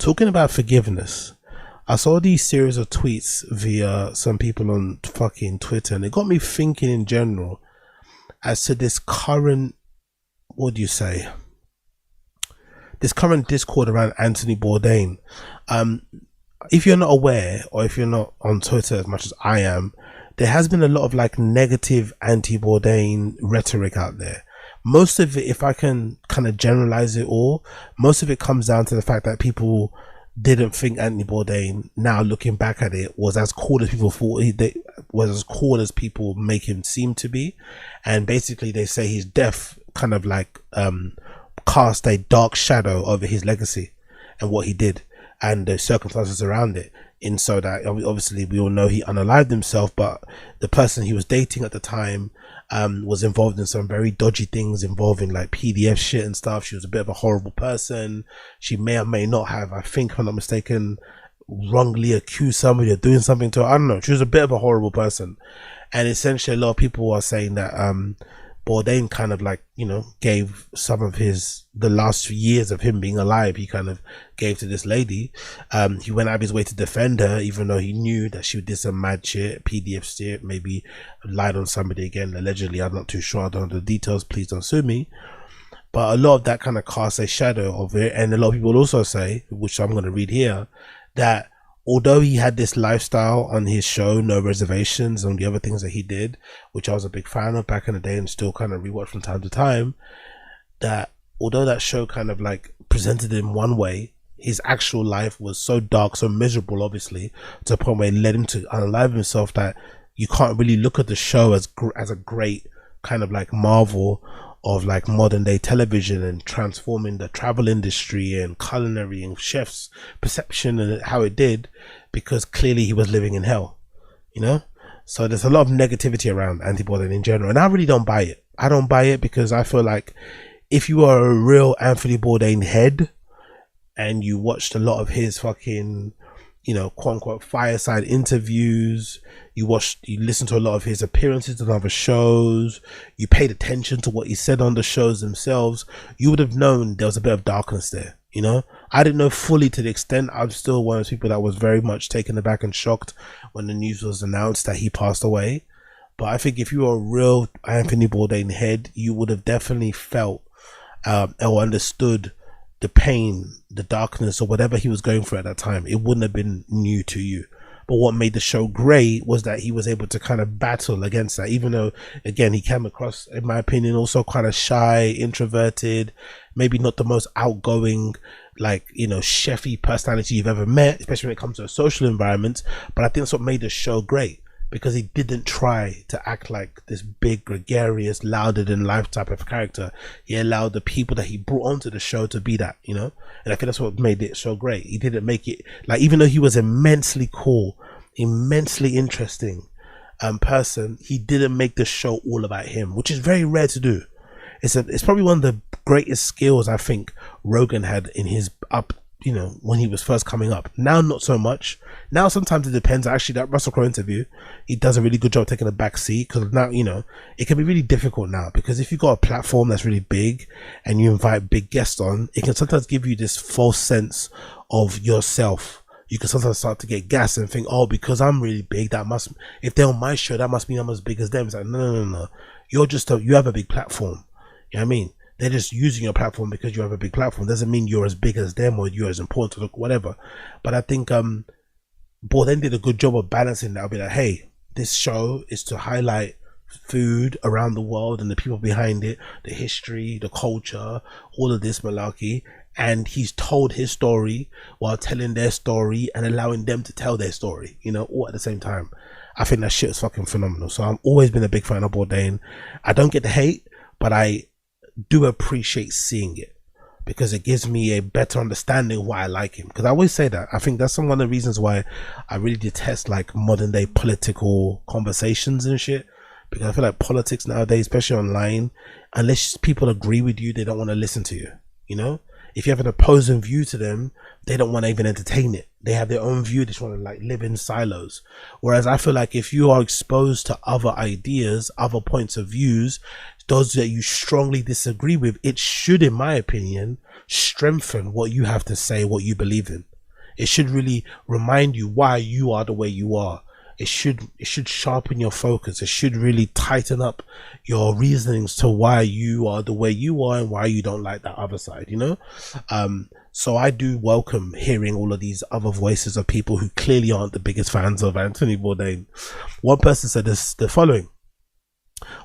Talking about forgiveness, I saw these series of tweets via some people on fucking Twitter, and it got me thinking in general as to this current, what do you say, this current discord around Anthony Bourdain. If you're not aware, or if you're not on Twitter as much as I am, there has been a lot of like negative anti-Bourdain rhetoric out there. Most of it, if I can kind of generalize it all, most of it comes down to the fact that people didn't think Anthony Bourdain, now looking back at it, was as cool as people thought was as cool as people make him seem to be. And basically they say his death kind of like cast a dark shadow over his legacy and what he did and the circumstances around it. In so that obviously we all know he unalived himself, but the person he was dating at the time was involved in some very dodgy things involving like PDF shit and stuff. She was a bit of a horrible person. She may or may not have, I think if I'm not mistaken, wrongly accused somebody of doing something to her. I don't know. She was a bit of a horrible person. And essentially a lot of people are saying that Bourdain kind of like, you know, gave some of the last few years of him being alive, he kind of gave to this lady. He went out of his way to defend her, even though he knew that she did some mad shit, PDF shit, maybe lied on somebody again, allegedly. I'm not too sure, I don't know the details, please don't sue me. But a lot of that kind of casts a shadow of it. And a lot of people also say, which I'm going to read here, that although he had this lifestyle on his show, No Reservations, and the other things that he did, which I was a big fan of back in the day and still kind of rewatch from time to time, that although that show kind of like presented him one way, his actual life was so dark, so miserable, obviously, to a point where it led him to unalive himself, that you can't really look at the show as a great kind of like marvel of like modern day television and transforming the travel industry and culinary and chefs perception and how it did, because clearly he was living in hell, you know. So there's a lot of negativity around Anthony Bourdain in general, and I really don't buy it. I don't buy it because I feel like if you are a real Anthony Bourdain head and you watched a lot of his fucking, you know, quote unquote fireside interviews, you listened to a lot of his appearances on other shows, you paid attention to what he said on the shows themselves, you would have known there was a bit of darkness there, you know. I didn't know fully to the extent. I'm still one of those people that was very much taken aback and shocked when the news was announced that he passed away. But I think if you were a real Anthony Bourdain head, you would have definitely felt or understood the pain, the darkness, or whatever he was going through at that time. It wouldn't have been new to you. But what made the show great was that he was able to kind of battle against that, even though, again, he came across, in my opinion, also kind of shy, introverted, maybe not the most outgoing, like, you know, chefy personality you've ever met, especially when it comes to a social environment. But I think that's what made the show great, because he didn't try to act like this big, gregarious, louder than life type of character. He allowed the people that he brought onto the show to be that, you know. And I think that's what made it so great. He didn't make it like, even though he was immensely cool, immensely interesting person, he didn't make the show all about him, which is very rare to do. It's probably one of the greatest skills I think Rogan had in his you know, when he was first coming up. Now not so much. Now sometimes it depends. Actually, that Russell Crowe interview, he does a really good job taking a back seat, because now, you know, it can be really difficult now, because if you've got a platform that's really big and you invite big guests on, it can sometimes give you this false sense of yourself. You can sometimes start to get gas and think, oh, because I'm really big, that must, if they're on my show, that must mean I'm as big as them. It's like, no. You're just you have a big platform. You know what I mean? They're just using your platform because you have a big platform. Doesn't mean you're as big as them or you're as important to look, whatever. But I think Bourdain did a good job of balancing that. I'll be like, hey, this show is to highlight food around the world and the people behind it, the history, the culture, all of this malarkey. And he's told his story while telling their story and allowing them to tell their story, you know, all at the same time. I think that shit is fucking phenomenal. So I've always been a big fan of Bourdain. I don't get the hate, but I do appreciate seeing it, because it gives me a better understanding of why I like him. Because I always say that I think that's one of the reasons why I really detest like modern day political conversations and shit, because I feel like politics nowadays, especially online, unless people agree with you, they don't want to listen to you. You know, if you have an opposing view to them, they don't want to even entertain it. They have their own view. They just want to like live in silos. Whereas I feel like if you are exposed to other ideas, other points of views, those that you strongly disagree with, it should, in my opinion, strengthen what you have to say, what you believe in. It should really remind you why you are the way you are. It should sharpen your focus. It should really tighten up your reasonings to why you are the way you are and why you don't like that other side, you know? So I do welcome hearing all of these other voices of people who clearly aren't the biggest fans of Anthony Bourdain. One person said the following: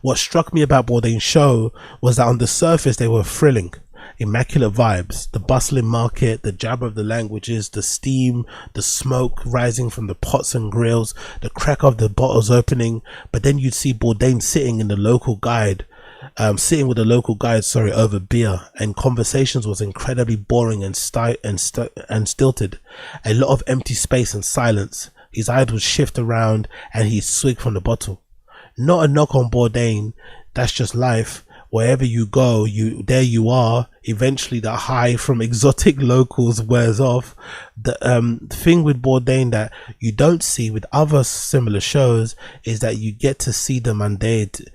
what struck me about Bourdain's show was that on the surface they were thrilling, immaculate vibes, the bustling market, the jabber of the languages, the steam, the smoke rising from the pots and grills, the crack of the bottles opening. But then you'd see Bourdain sitting with the local guide, over beer, and conversations was incredibly boring and stilted. A lot of empty space and silence. His eyes would shift around and he'd swig from the bottle. Not a knock on Bourdain, that's just life. Wherever you go, there you are. Eventually the high from exotic locals wears off. The thing with Bourdain that you don't see with other similar shows is that you get to see the mundanity.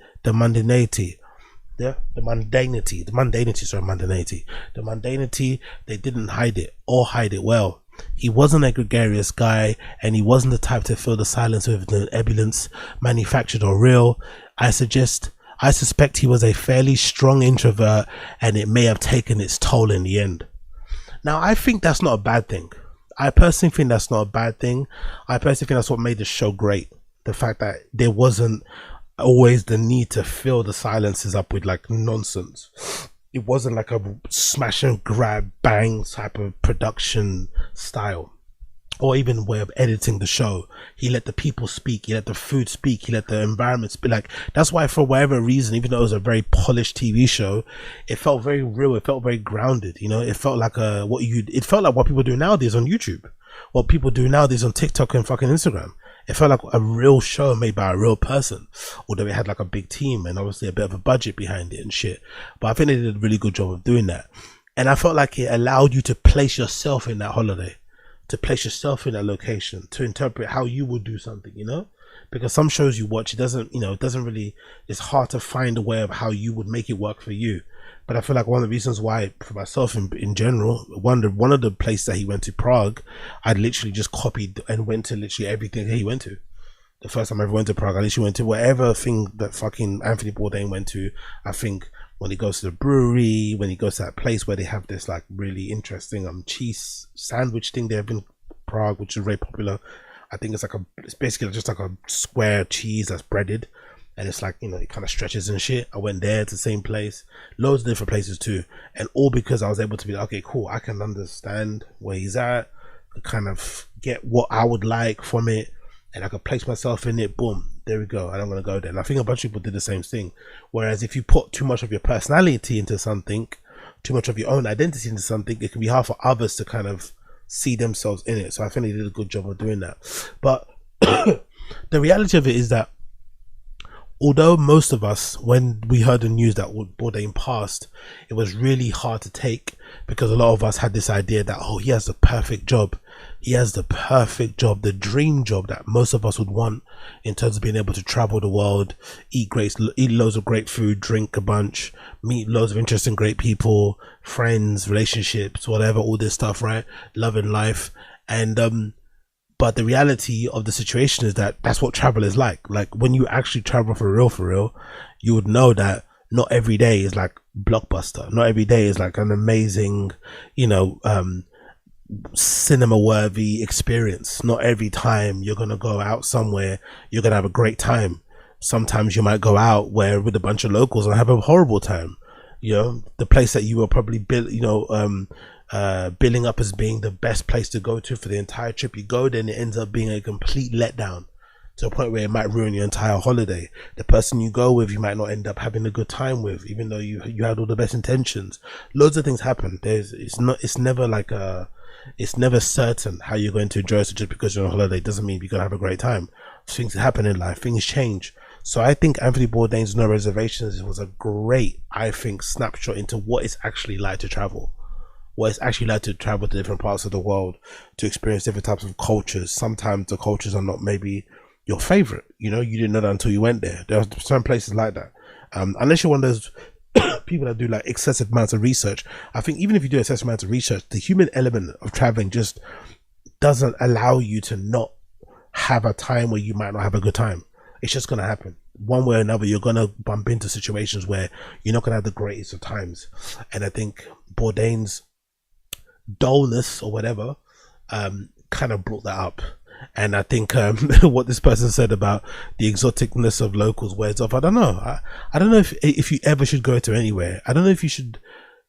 They didn't hide it or hide it well. He wasn't a gregarious guy, and he wasn't the type to fill the silence with an ebullience, manufactured or real. I suspect he was a fairly strong introvert, and it may have taken its toll in the end. Now, I think that's not a bad thing. I personally think that's not a bad thing. I personally think that's what made the show great. The fact that there wasn't always the need to fill the silences up with like nonsense. It wasn't like a smash and grab bang type of production style, or even way of editing the show. He let the people speak, he let the food speak, he let the environment speak. Like, that's why, for whatever reason, even though it was a very polished TV show, it felt very real, it felt very grounded, you know. It felt like it felt like what people do nowadays on YouTube, what people do nowadays on TikTok and fucking Instagram. It felt like a real show made by a real person, although it had like a big team and obviously a bit of a budget behind it and shit. But I think they did a really good job of doing that. And I felt like it allowed you to place yourself in that holiday, to place yourself in that location, to interpret how you would do something, you know? Because some shows you watch, it's hard to find a way of how you would make it work for you. But I feel like one of the reasons why, for myself in general, one of the places that he went to, Prague, I literally just copied and went to literally everything he went to. The first time I ever went to Prague, I literally went to whatever thing that fucking Anthony Bourdain went to. I think when he goes to the brewery, when he goes to that place where they have this like really interesting cheese sandwich thing they have in Prague, which is very popular. I think it's basically just like a square cheese that's breaded, and it's like, you know, it kind of stretches and shit. I went there to the same place, loads of different places too, and all because I was able to be like, okay, cool, I can understand where he's at, I kind of get what I would like from it, and I could place myself in it. Boom, there we go, and I'm gonna go there. And I think a bunch of people did the same thing. Whereas if you put too much of your personality into something, too much of your own identity into something, it can be hard for others to kind of see themselves in it. So I think they did a good job of doing that. But the reality of it is that although most of us, when we heard the news that Bourdain passed, it was really hard to take, because a lot of us had this idea that, oh, he has the perfect job. He has the perfect job, the dream job that most of us would want, in terms of being able to travel the world, eat loads of great food, drink a bunch, meet loads of interesting, great people, friends, relationships, whatever, all this stuff, right? Loving life. And but the reality of the situation is that that's what travel is like. Like, when you actually travel for real, you would know that not every day is like blockbuster. Not every day is like an amazing, you know, cinema worthy experience. Not every time you're gonna go out somewhere you're gonna have a great time. Sometimes you might go out with a bunch of locals and have a horrible time. You know, the place that you were probably billing up as being the best place to go to for the entire trip, you go there and it ends up being a complete letdown, to a point where it might ruin your entire holiday. The person you go with, you might not end up having a good time with, even though you had all the best intentions. Loads of things happen. It's never certain how you're going to enjoy it. So just because you're on holiday doesn't mean you're gonna have a great time. Things happen in life, things change. So I think Anthony Bourdain's No Reservations was a great, I think, snapshot into what it's actually like to travel. What it's actually like to travel to different parts of the world, to experience different types of cultures. Sometimes the cultures are not maybe your favorite, you know, you didn't know that until you went there. There are certain places like that. Unless you're one of those people that do like excessive amounts of research. I think even if you do excessive amounts of research, the human element of traveling just doesn't allow you to not have a time where you might not have a good time. It's just gonna happen one way or another. You're gonna bump into situations where you're not gonna have the greatest of times. And I think Bourdain's dullness or whatever kind of brought that up. And I think what this person said about the exoticness of locals wears off. I don't know. I don't know if you ever should go to anywhere. I don't know if you should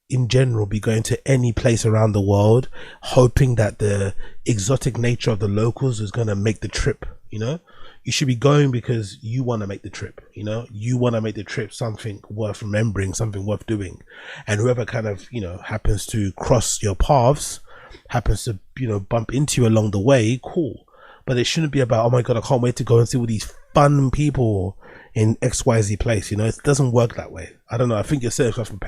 in general be going to any place around the world hoping that the exotic nature of the locals is going to make the trip. You know, you should be going because you want to make the trip. You know, you want to make the trip something worth remembering, something worth doing. And whoever kind of, you know, happens to cross your paths, happens to, you know, bump into you along the way, cool. But it shouldn't be about, oh my god, I can't wait to go and see all these fun people in XYZ place. You know, it doesn't work that way. I don't know. I think you're setting yourself up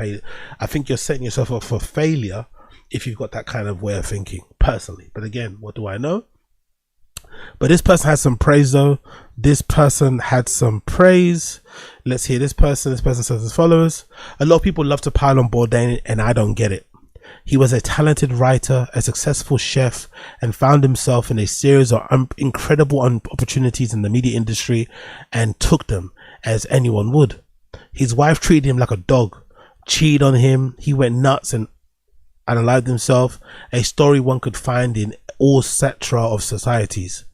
I think you're setting yourself up for failure if you've got that kind of way of thinking, personally. But again, what do I know? But this person had some praise though. This person had some praise. Let's hear this person. This person says as follows: a lot of people love to pile on Bourdain and I don't get it. He was a talented writer, a successful chef, and found himself in a series of incredible opportunities in the media industry and took them as anyone would. His wife treated him like a dog, cheated on him, he went nuts and unalived himself, a story one could find in all strata of societies.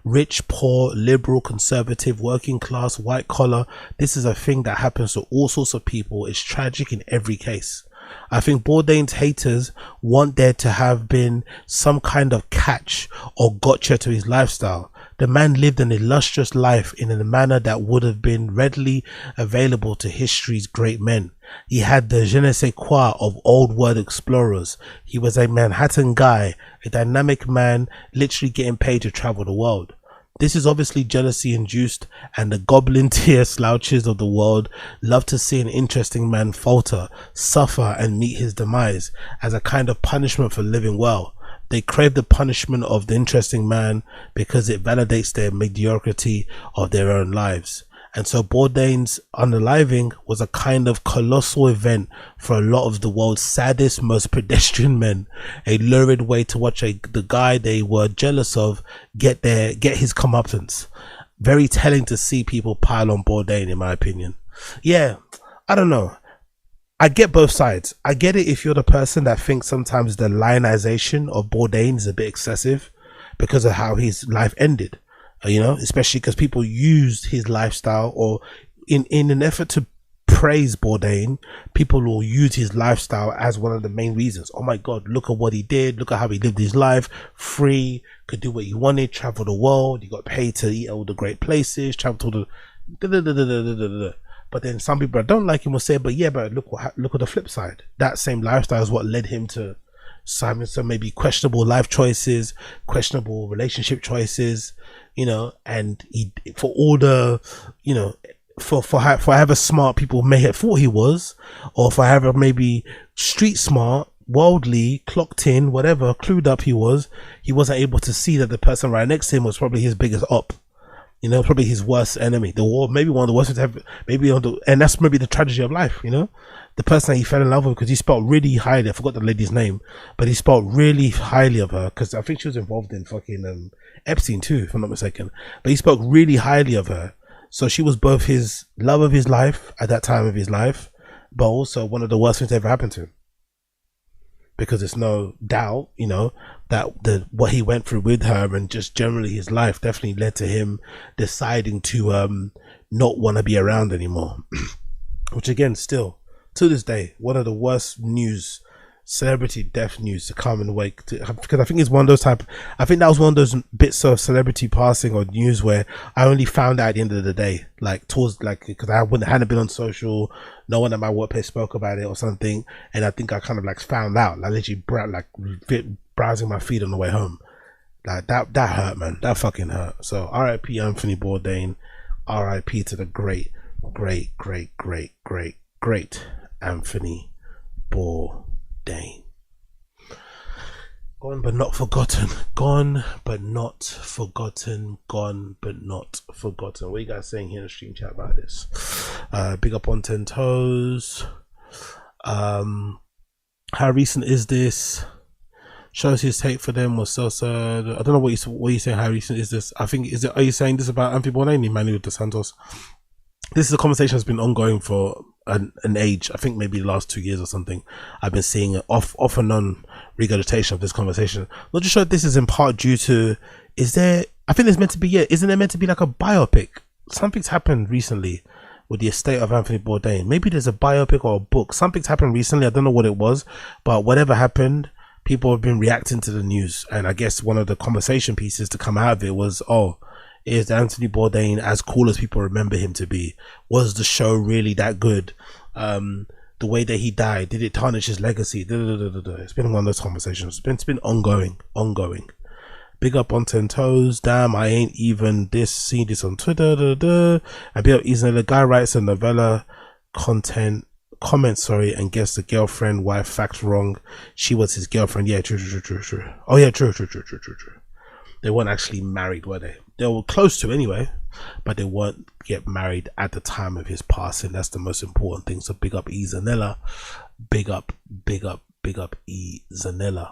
Rich, poor, liberal, conservative, working class, white collar. This is a thing that happens to all sorts of people. It's tragic in every case. I think Bourdain's haters want there to have been some kind of catch or gotcha to his lifestyle. The man lived an illustrious life in a manner that would have been readily available to history's great men. He had the je ne sais quoi of old world explorers. He was a Manhattan guy, a dynamic man, literally getting paid to travel the world. This is obviously jealousy induced, and the goblin tier slouches of the world love to see an interesting man falter, suffer, and meet his demise as a kind of punishment for living well. They crave the punishment of the interesting man because it validates their mediocrity of their own lives. And so Bourdain's unaliving was a kind of colossal event for a lot of the world's saddest, most pedestrian men. A lurid way to watch the guy they were jealous of get his comeuppance. Very telling to see people pile on Bourdain, in my opinion. Yeah, I don't know. I get both sides. I get it if you're the person that thinks sometimes the lionization of Bourdain is a bit excessive because of how his life ended. You know, especially because people used his lifestyle, or in an effort to praise Bourdain, people will use his lifestyle as one of the main reasons. Oh my god, look at what he did, look at how he lived his life, free, could do what he wanted, travel the world, he got paid to eat all the great places, travel to the but then some people that don't like him will say, but yeah, but look at the flip side. That same lifestyle is what led him to some maybe questionable life choices, questionable relationship choices, you know, and he, for all the, you know, for however smart people may have thought he was, or for however maybe street smart, worldly, clocked in, whatever, clued up he wasn't able to see that the person right next to him was probably his biggest op. You know, probably his worst enemy. The war, maybe one of the worst to have, and that's maybe the tragedy of life, you know? The person that he fell in love with, because he spoke really highly, I forgot the lady's name, but he spoke really highly of her, because I think she was involved in fucking Epstein too, if I'm not mistaken. But he spoke really highly of her. So she was both his love of his life at that time of his life, but also one of the worst things that ever happened to him. Because there's no doubt, you know, that what he went through with her and just generally his life definitely led to him deciding to not want to be around anymore. Which again, still to this day, one of the worst celebrity death news to come in the wake, because I think it's one of those I think that was one of those bits of celebrity passing or news where I only found out at the end of the day, like towards, like, because I hadn't been on social, no one at my workplace spoke about it or something, and I think I kind of like found out, like literally browsing my feed on the way home. Like that hurt, man. That fucking hurt. So R.I.P. Anthony Bourdain, R.I.P. to the great Anthony Bourdain. Gone but not forgotten. Gone but not forgotten. Gone but not forgotten. What are you guys saying here in the stream chat about this? Big up on 10 toes. How recent is this? Shows his take for them was so sad. I don't know what you saying. How recent is this? I think is it. Are you saying this about Anthony Bourdain, Emmanuel dos Santos? This is a conversation that's been ongoing for an age. I think maybe the last 2 years or something. I've been seeing off and on regurgitation of this conversation. Not just sure if this is in part due to, is there, I think there's meant to be, yeah, isn't there meant to be like a biopic? Something's happened recently with the estate of Anthony Bourdain. Maybe there's a biopic or a book. Something's happened recently. I don't know what it was, but whatever happened, people have been reacting to the news. And I guess one of the conversation pieces to come out of it was, oh, is Anthony Bourdain as cool as people remember him to be? Was the show really that good? The way that he died, did it tarnish his legacy? It's been one of those conversations. It's been ongoing. Big up on 10 toes. Damn, I ain't even seen this on Twitter. And big up the guy writes a novella comment, and gets the girlfriend wife fact wrong. She was his girlfriend. Yeah, true. Oh yeah, true. They weren't actually married, were they? They were close to anyway, but they weren't get married at the time of his passing. That's the most important thing. So big up E Zanella. Big up E Zanella.